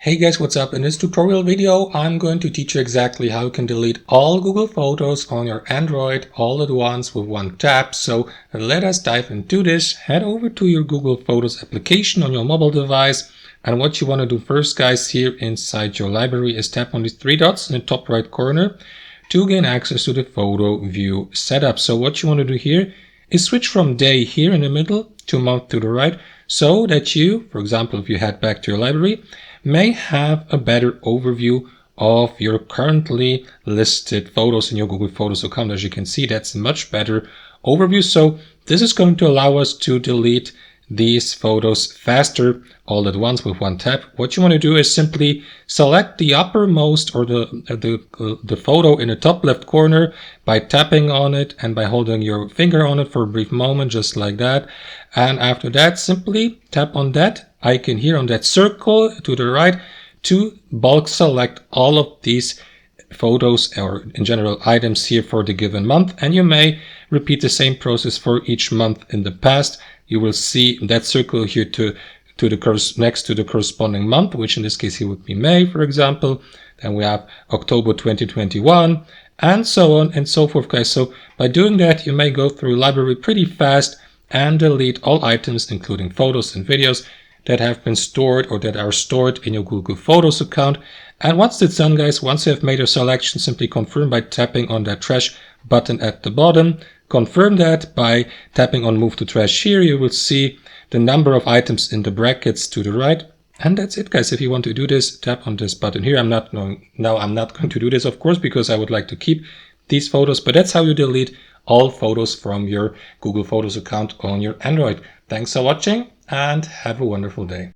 Hey guys, what's up? In this tutorial video, I'm going to teach you exactly how you can delete all Google Photos on your Android all at once with one tap. So let us dive into this. Head over to your Google Photos application on your mobile device. And what you want to do first, guys, here inside your library is tap on these three dots in the top right corner to gain access to the photo view setup. So what you want to do here is switch from day here in the middle to month to the right, so that you, for example, if you head back to your library, may have a better overview of your currently listed photos in your Google Photos account. As you can see, that's a much better overview. So this is going to allow us to delete these photos faster all at once with one tap. What you want to do is simply select the uppermost or the photo in the top left corner by tapping on it and by holding your finger on it for a brief moment, just like that. And after that, simply tap on that icon here on that circle to the right to bulk select all of these photos or in general items here for the given month. And you may repeat the same process for each month in the past. You will see that circle here next to the corresponding month, which in this case here would be May, for example. Then we have October 2021, and so on and so forth, guys. So by doing that, you may go through library pretty fast and delete all items, including photos and videos that have been stored or that are stored in your Google Photos account. And once it's done, guys, once you have made your selection, simply confirm by tapping on that trash button at the bottom. Confirm that by tapping on Move to Trash here. You will see the number of items in the brackets to the right. And that's it, guys. If you want to do this, tap on this button here. I'm not going to do this, of course, because I would like to keep these photos. But that's how you delete all photos from your Google Photos account on your Android. Thanks for watching and have a wonderful day.